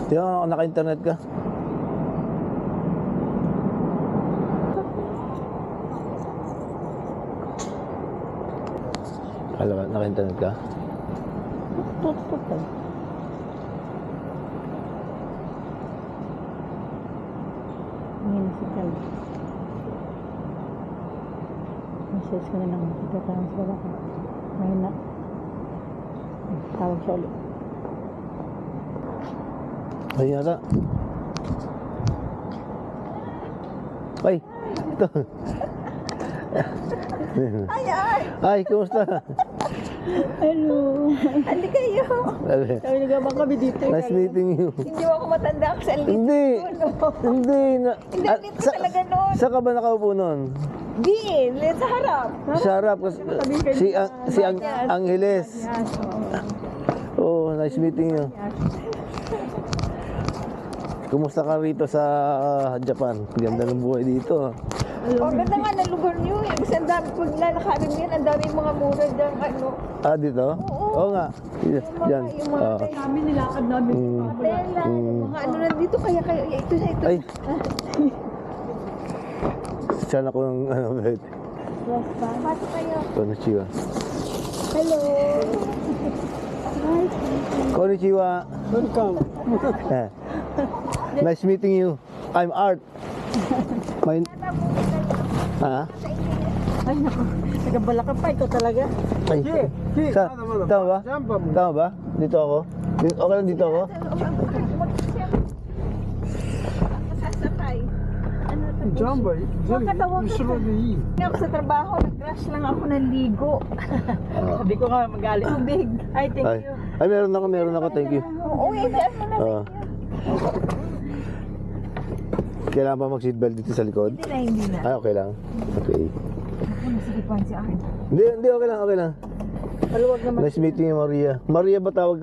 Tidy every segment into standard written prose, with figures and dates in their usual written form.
Di ba naka-internet ka? Alam ka, naka-internet ka? Total. Ngayon si Cal. Message ko na lang. Itatransfer ako. Ngayon na. Tawag siya ulit. Ay, yata. Ay, ito. Ay, kumusta? Hello. Hindi kayo. Kami nagabang kami dito. Nice meeting you. Hindi mo ako matanda sa liit. Hindi. Hindi na. Hindi, liit ko talaga noon. Saan ka ba nakaupo nun? Di, liit sa harap. Sa harap. Si Angeles. Oh, nice meeting you. Kumusta ka rito sa Japan? Ganda ng buhay dito. O, ganda nga ng lugar niyo. Kasi ang dami, pag lalakarin yan, ang dami mga mura dyan, ano. Ah, dito? Oo nga. Diyan. Yung mga Kami nilakad namin. tela, yung mga ano nandito, kaya, ito. Ay. Sana ko ng ano, wait. Pasok kayo. Konnichiwa. Hello. Konnichiwa. Welcome. Nice meeting you. I'm Art. My... Ha? Ay, naku. Nagabala ka pa. Ikaw talaga. Ay. Tama ba? Tama ba? Dito ako? Okay lang dito ako? Sasakay. Ano ito? Jamba, Huwag katawag ka. Hindi ako sa trabaho, nag-crash lang ako ng ligo. Sabi ko nga magalit. Tubig. Ay, thank Ay. you. Ay, meron ako. Thank you. Oo, yan mo na. Ah. Kailangan pa mag-seatbelt dito sa likod? Hindi na. Ay, okay lang. Okay. Ako, nasigipan si Arn. Hindi, okay lang. Maluwag naman. Nice meeting you, Maria. Maria ba tawag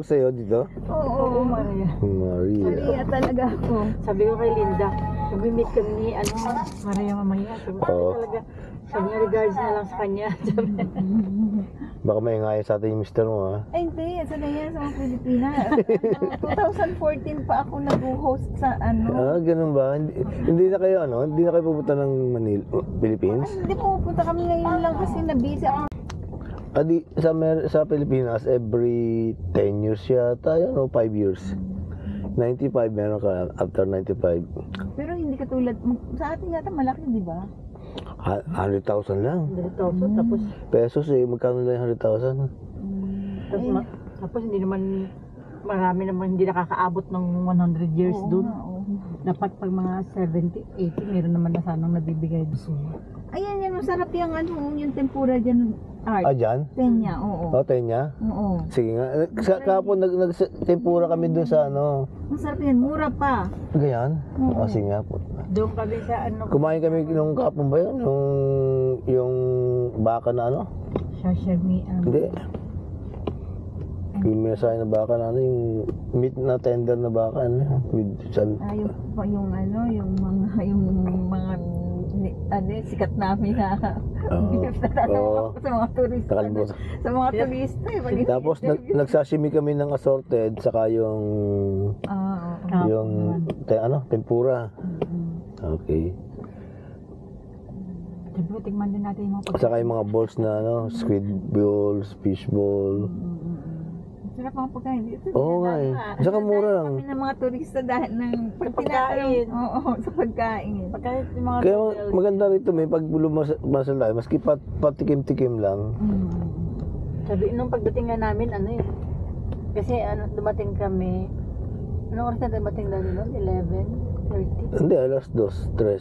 sa'yo dito? Oo, Maria. Maria. Maria talaga ako. Sabi ko kay Linda, mag-meet kami ni Maria mamaya. Sabi ko Oo. talaga, sabi niya regards na lang sa kanya. Sabi, Baka may ngaya sa atin yung mister mo, ha? Ay, hindi. Sana yan sa mga Pilipinas. 2014 pa ako nag-host sa ano. Ah, ganun ba? Hindi na kayo, Hindi na kayo pupunta ng Manila, Philippines? Hindi pupunta kami ngayon lang kasi na-busy ako. Sa Pilipinas, every 10 years yata, 5 years. 95, meron ka after 95. Pero hindi katulad, sa atin yata malaki, di ba? 100,000 lang. dito, tapos, Pesos magkano lang yung 100,000? tapos hindi naman, marami naman hindi nakakaabot ng 100 years dun. Dapat pag mga 70, 80, meron naman na sanang nabibigay doon. Ayan, yan, masarap yung yung tempura dyan, Art. Ah, dyan? Tenya, oo. O, tenya? Oo. Sige nga. Kahapon nag-tempura kami doon sa Masarap yan, mura pa. Ganyan? O, sige nga po. Doon kami sa Kumain kami nung kahapon ba yun? Yung baka na sashimi. Hindi. Yung minasahe na baka na yung meat na tender na baka with sal. Yung mga sikat namin na beef na tatawag sa mga turista. Nakalimutan. Sa mga turista. Tapos nagsashimi kami ng assorted saka yung tempura. Okay. Sabi ko, tingnan din natin yung mga Saka yung mga balls na squid balls, fish ball. Sarap mga pagkain. Oo nga eh. Saka mura lang. Kami ng mga turista dahil ng pagkain. Oo, sa pagkain. Pagkain yung mga Kaya maganda rito may pag lumasal tayo, maski patikim-tikim lang. Sabi, nung pagdating nga namin, kasi dumating kami, anong oras na dumating na nun? 11:30? Hindi, alas 2, 3.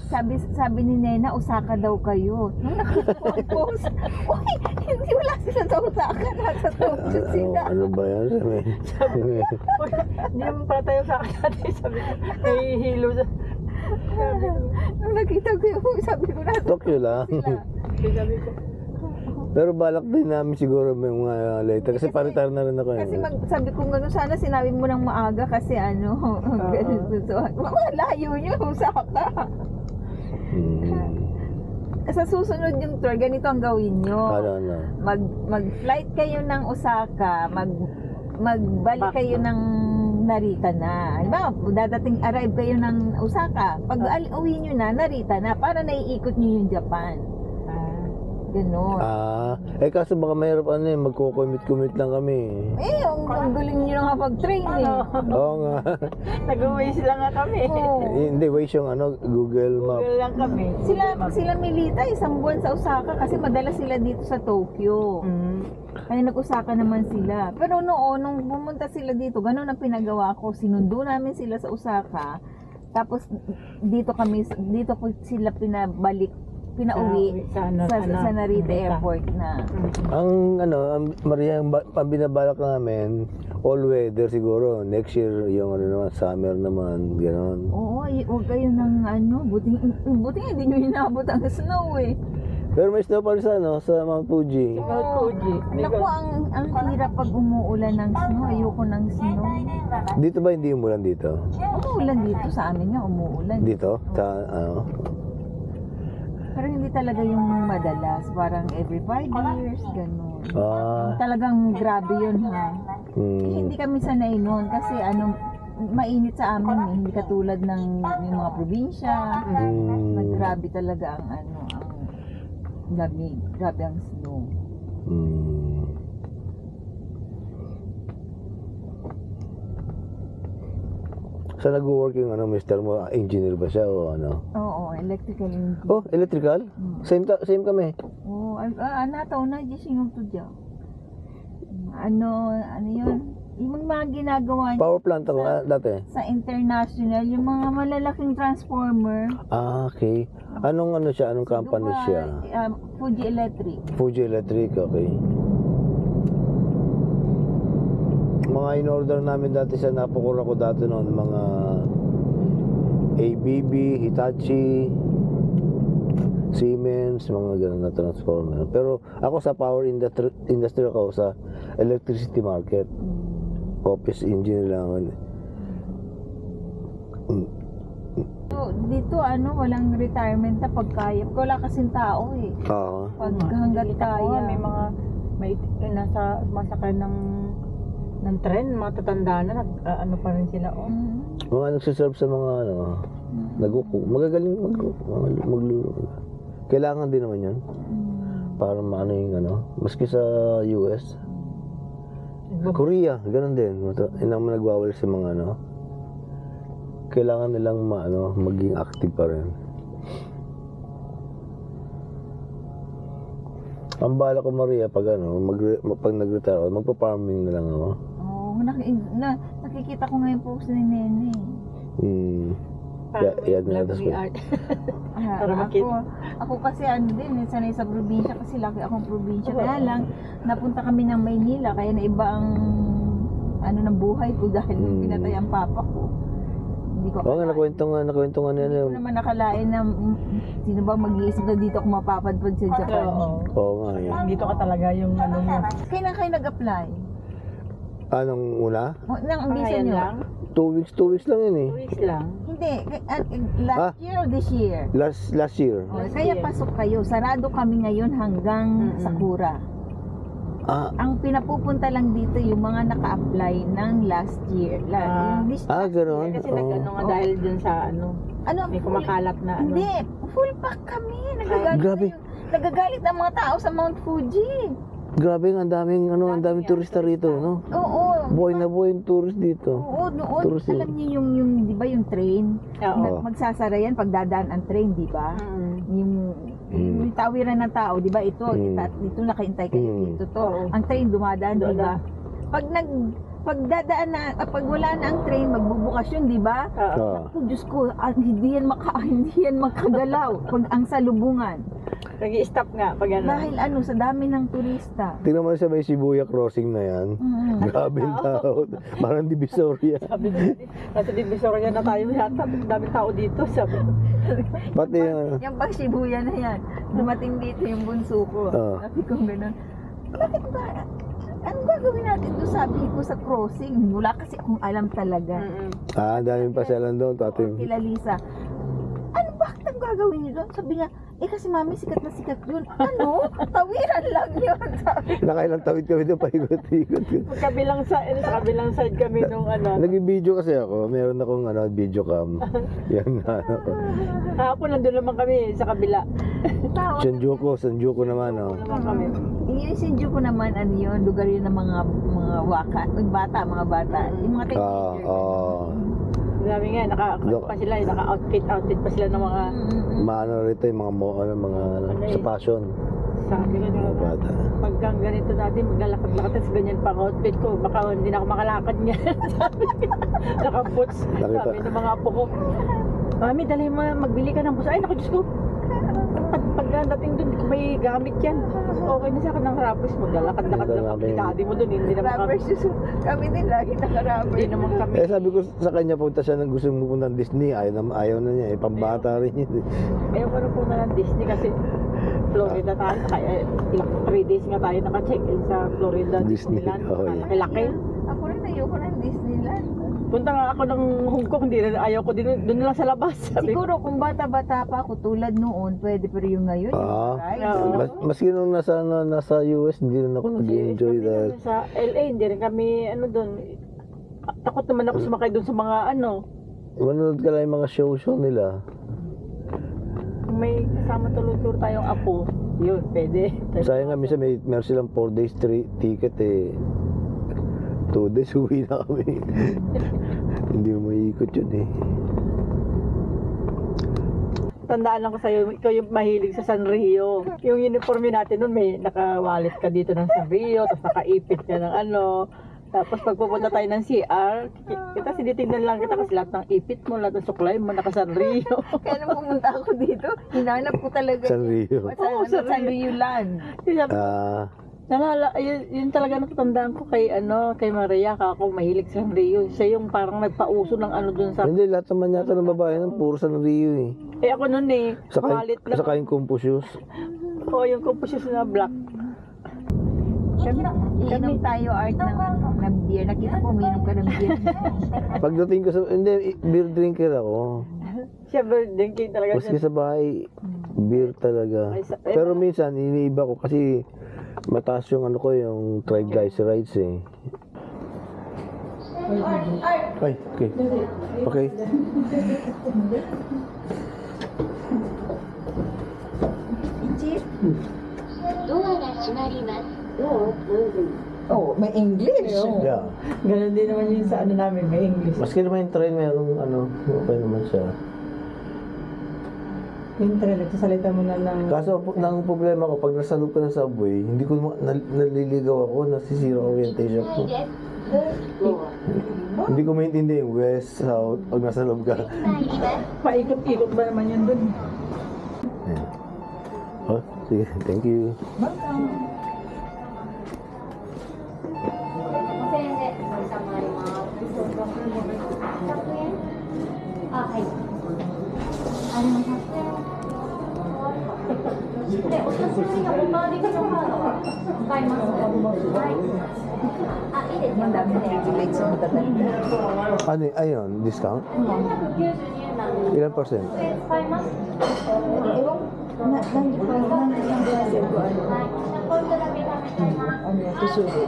Sabi ni Nena, Osaka daw kayo. Nung nakita ko ang post, uy, hindi wala sila sa Osaka. Nasa Tokyo sila. Ano ba yan? Hindi naman pala tayo sa akin natin. Sabi ko, nahihilo sa... Nung nakita ko yung sabi ko na Tokyo lang. Sabi ko, Pero balak din namin siguro may mga later. Kasi paritar na rin ako. kasi sabi ko gano'n, sana sinabi mo ng maaga kasi mga layo nyo, Osaka. Sa susunod yung tour, ganito ang gawin nyo. Ano? Mag-flight kayo ng Osaka, magbalik kayo ng Narita na. Halimbawa, dadating arrive kayo ng Osaka. Pag uwi nyo na, Narita na. Para naiikot nyo yung Japan. Ganon. Kaso baka mahirap magko-commute lang kami. Ang galing nyo na nga pag-train eh. Oo nga. Nag-uwi sila nga kami. Hindi, Waze yung Google Map. Google lang kami. Sila Milita, isang buwan sa Osaka kasi madalas sila dito sa Tokyo. Kaya nag-Osaka naman sila. Pero noon, nung pumunta sila dito, ganun ang pinagawa ko. Sinundo namin sila sa Osaka. Tapos dito ko sila pinauwi sa Narita Airport na. Ang Maria, ang binabalak namin, all weather siguro. Next year, yung summer naman, gano'n. Oo, huwag kayo ng buti hindi nyo hinabot ang snow eh. Pero may snow pa rin sa Mount Fuji. Mount Fuji. Naku, ang hirap pag umuulan ng snow. Ayoko ng snow. Dito ba hindi umulan dito? Umuulan dito, sa amin nga umuulan. Dito? Sa Pero hindi talaga yung madalas, parang every 5 years, gano'n. Ah. Talagang grabe yun ha. Hindi kami sanay nun kasi mainit sa amin eh, hindi katulad ng yung mga probinsya. Naggrabe talaga ang lamig, grabe ang snow. So nag-work yung mister mo, engineer ba siya o ano? Oo, electrical engineer. Oh, electrical? Same kami. Oo, nataw na, gising to dyan. Ano yun? Yung mga ginagawa niya Power plant ako dati. sa international, yung mga malalaking transformer. Okay. Anong siya? Anong company siya? Fuji Electric. Fuji Electric, okay. Mga in-order namin dati sa napukura ko dati noon, mga ABB, Hitachi, Siemens, mga ganun na transformer. Pero ako sa power industry ako sa electricity market. Office engineer lang. So, dito walang retirement na pagkaya. Wala kasing tao eh. Oo. Pag hanggat kaya. May nasa masakay ng tren, mga tatanda na, pa rin sila. Mga nagsiserve sa mga magagaling kailangan din naman yun. Para maano yung maski sa US. Korea, ganun din. Inang nagwawala sa mga kailangan nilang maging active pa rin. Ang bala ko, Maria, pag pag nag-retire, magpa-farming na lang ako. Nakikita ko ngayon po sa Nene. Para makita. Ako kasi sanay sa probinsya kasi laki akong probinsya. Kaya lang, napunta kami ng Maynila kaya naiba ang ng buhay ko dahil pinatay ang papa ko. Hindi ko nakwento nga Hindi ko naman nakalain na sino ba mag-iisip na dito ako mapapadpad sa Japan. Oo nga yun. Dito ka talaga yung mo. Kailan kayo nag-apply? Anong una? Nang visa nyo? 2 weeks lang yun eh. 2 weeks lang. Hindi, last year or this year? Last year. Kaya pasok kayo. Sarado kami ngayon hanggang Sakura. Ang pinapupunta lang dito yung mga naka-apply ng last year. Gano'n? Kasi nga dahil dun sa may kumakalat na Hindi, full pack kami. Grabe. Nagagalit ang mga tao sa Mount Fuji. Grabe, ang daming turista rito, no? Oo. Buhay na buhay yung tourist dito. Oo, noon. Tourist Alam niyo yung di ba yung train? Oo. Magsasara yan pag dadaan ang train, di ba? Yung tawiran ng tao, di ba? Ito nakaintay kayo dito to. Ang train dumadaan, di ba? Pag dadaan na, pag wala na ang train, magbubukas yun, di ba? Naku, Diyos ko, hindi yan makagalaw pag ang salubungan. Nag-i-stop nga pag Dahil sa dami ng turista. Tingnan mo sa may Shibuya crossing na yan. Grabe yung tao. Parang Divisoria. Sabi nasa Divisoria na tayo yata. Daming tao dito. Sabi. Pati Yung pag Shibuya na yan, dumating dito yung bunso ko. Sabi ko gano'n, bakit ba? Anong gagawin natin doon, sabi ko, sa crossing? Wala kasi akong alam talaga. daming pasyalan doon. Kila Lisa, bakit ang gagawin niyo doon? Sabi niya, Eh kasi mami, sikat na sikat yun. Ano? Tawiran lang yun. Sabi. Nakailang tawid kami doon, paikot-ikot. Sa kabilang side kami nung ano. Naging video kasi ako, meron akong video cam. Yan Kahapon nandun naman kami sa kabila. Tawa. Sanjuko naman, oh. Naman kami. Yung Shinjuku naman, ano yun, lugar yun ng mga waka, mga bata. Yung mga teenager. Sabi nga, naka-outfit pa sila ng mga Maano rito yung mga sa passion. sabi nga Mga bata. paggang ganito natin, maglalakad-lakad sa ganyan pang outfit ko, baka hindi na ako makalakad niya. Sabi nga, naka-boots. Nakita. Sabi ng mga apo ko, Mami, dali mo, magbili ka ng boots. Ay, naku, Diyos ko. Pagdating doon, may gamit yan. Okay na siya ng rappers. Maglalakad-lakad Ito lang. namin. Pagkikadi mo doon, hindi naman kami. Rappers, kami din lagi naka-rapper. Hindi naman kami. Eh sabi ko sa kanya, punta siya ng gusto pumunta ng Disney, ayaw na niya, pambata rin yun. Ayaw ko na po na ng Disney kasi Florida tayo. Kaya 3 days nga tayo naka-check-in sa Florida. Disney, Disneyland. oh, yeah. Laki-laki. Ako rin ayoko ng Disneyland. Punta nga ako ng Hong Kong, ayaw ko din doon lang sa labas. Sabi ko, Siguro kung bata-bata pa ako tulad noon, pwede, pero yung ngayon, Maski nung nasa US, hindi rin ako nag-enjoy kami dahil naman sa LA, hindi rin kami doon. Takot naman ako sumakay doon sa mga manonood ka lang yung mga show nila. kung may kasama tuloy-tour tayong apo, yun, pwede. Sayang nga, minsan meron silang 4 days ticket 2 days uwi na kami. Hindi mo maiikot yun Tandaan lang ko sa'yo, ikaw yung mahilig sa Sanrio. Yung uniforme natin nun, may nakawalit ka dito ng Sanrio, tapos nakaipit ka ng Tapos pag pupunta tayo ng CR, kita sinitignan lang kita kasi lahat ng ipit mo, lahat ng suklay mo, naka-Sanrio. Kaya nung pumunta ako dito, hinanap ko talaga Sanrio. Sanrio land. Yun talaga natatandaan ko kay Maria, ako mahilig sa Sanrio. Siya yung parang nagpauso ng dun sa... Hindi, lahat naman yata ng babae nun, puro Sanrio Eh ako nun walit lang. Saka yung Confucius. Oo, yung composition na black. Iinom tayo art ng beer. Nakita ko uminom ka ng beer. Pagdating ko sa... Hindi, beer drinker ako. Siya drinking talaga Maski sa bahay, beer talaga. Pero minsan, iniiba ko kasi mataas yung yung triglycerides Ay, okay. Okay. Oh, may English. Yeah. Ganun din naman yun sa namin, may English. Maski naman yung train, merong okay naman siya. Yung train, nagsasalita mo na lang. Kaso, ang problema ko, pag nasa loob ka ng subway, hindi ko naliligaw ako, nasisira orientation ko. Hindi ko maintindihan yung west, south, pag nasa loob ka. Paikot-ikot ba naman yun dun? Oh, sige, thank you. Ang dami na regulate sa matatanda. Ayun, discount? Ilan percent? Tusuri.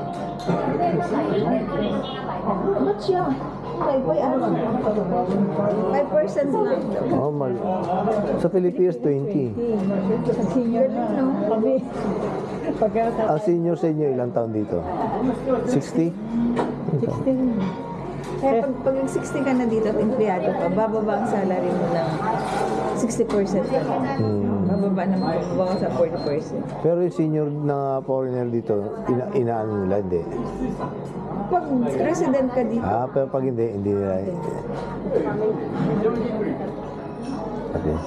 Ba't siya? 5% lang. Oh, sa Pilipinas, 20. Senior na. Kami. Ang senior sa inyo, ilang taon dito? 60? 16. Kaya pag 60 ka na dito at empleyado ka, bababa ang salary mo ng 60% na. Bababa sa 40%. Pero yung senior na foreigner dito, inaano nila, hindi. Pag resident ka dito, Pero pag hindi nila. Okay.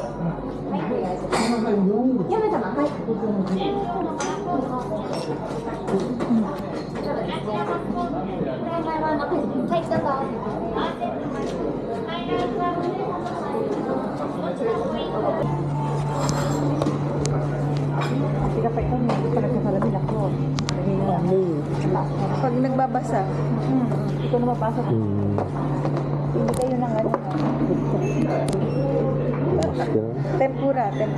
Kasi kapag ikaw, hindi pa nagkasalamin ako. pag nagbabasa, Ikaw na mapasok. hindi kayo ng Sige. Tempura natin.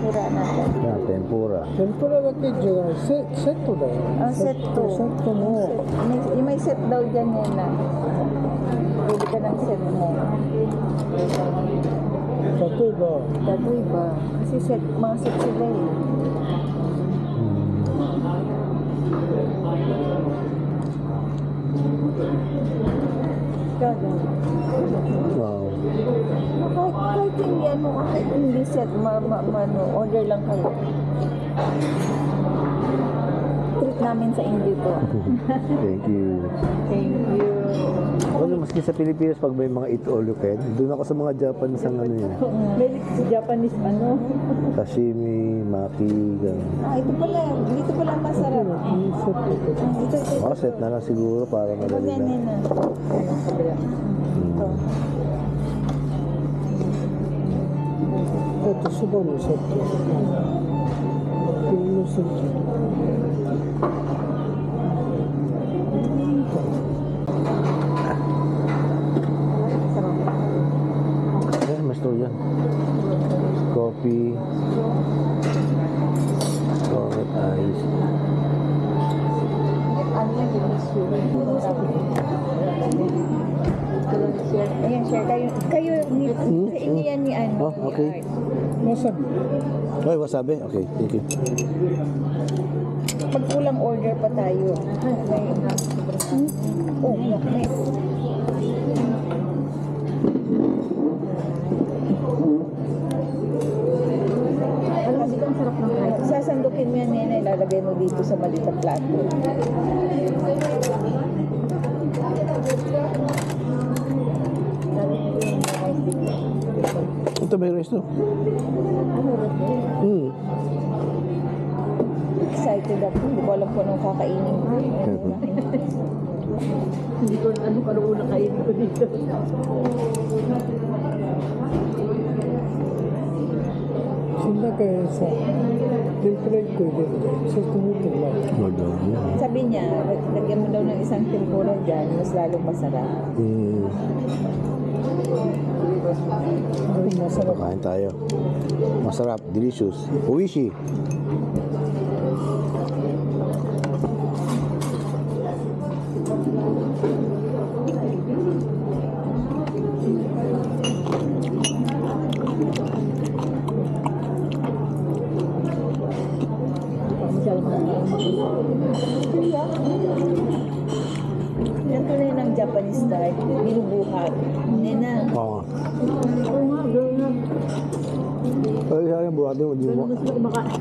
Yan, tempura. 天ぷらだけじゃない、セットだよ。 Ah, set to. セットの May set daw dyan yan na. Pwede ka ng set mo. 例えば Datoy ba? Kasi mga set sila eh. Gagawin. Wow. Kahit hindi ano, kahit hindi set, order lang kayo. Treat namin sa Indio to. Thank you. Thank you. Ano, maski sa Pilipinas, pag may mga eat all you can, doon ako sa mga Japanese ang ano yun. May Japanese ano? Sashimi, maki, gano'n. Dito pala masarap. Ito. Oh, set na lang siguro para madali Yan lang. na. Hmm. だってそばのセット鶏のセット Ayan, mas to yan. Coffee. Coconut ice. Ano yan, Ayan, share kayo sa inyo yan ni ano. Oh, okay. Wasabi. Ay, wasabi? Okay, thank you. Pag kulang order pa tayo. May sasandukin mo yan, Nena, ilalagay mo dito sa maliit na plato. Ito may rice to. Hmm. Excited ako. Hindi ko alam kung anong kakainin. Hindi ko ano pa rin kainin ko dito. Sunda kaya sa tempura ko yun. Sa tumuto lang. Madami. Sabi niya, lagyan mo daw ng isang tempura dyan, mas lalong masarap. Hmm. Ay, masarap. Kain tayo. Masarap, delicious. Uwishi. Yan tunay ng Japanese style, binubuhat. Nena, Oo. Oo nga, girl nga. Ay, sayang buhatin mo. Di mo. Mas na kumakain.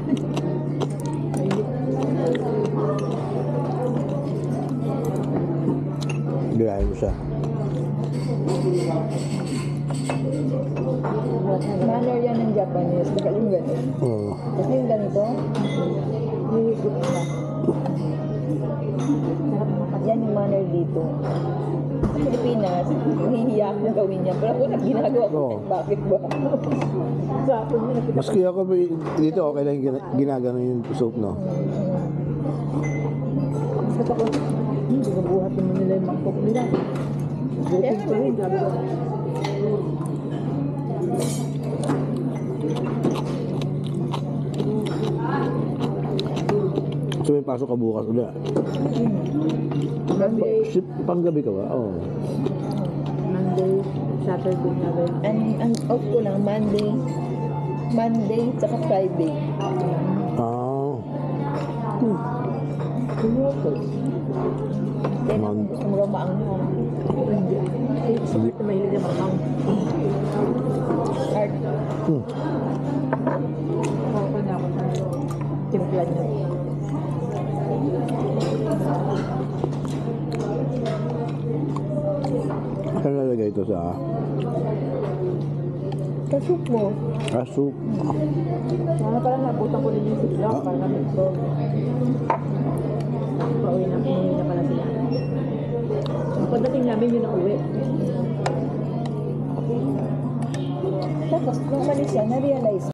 Bilahin mo siya. manner yan ng Japanese. Magaling ganun. Oo. Kasi yung ganito, hihigop ka. Yan yung manner dito. Sa Pilipinas, nahihiya akong gawin yan. Pero kung ginagawa ko, Oo. bakit ba? Maski ako dito, okay lang yung ginagano yung soup, no? Kasi ako, hindi ko buhatin mo nila yung mangkok nila. Buhatin ko rin, sabi ko. So may pasok ka bukas ulit. Monday, Ship, panggabi ka ba? Oo. Monday, Saturday na rin. Ang off ko lang, Monday, tsaka Friday. Ah. Then ako gusto mo raw maanghang. Hindi. Hindi ko mahilig na makang. Art. Nakaka na ako sa timpla niya. Ano nalagay ito sa Kasuk mo. soup? Sana pala nabutan ko din yung sila para kami ito. Pauwi na pala sila. Pagdating namin yun na uwi. Tapos, nung umalis siya, na-realize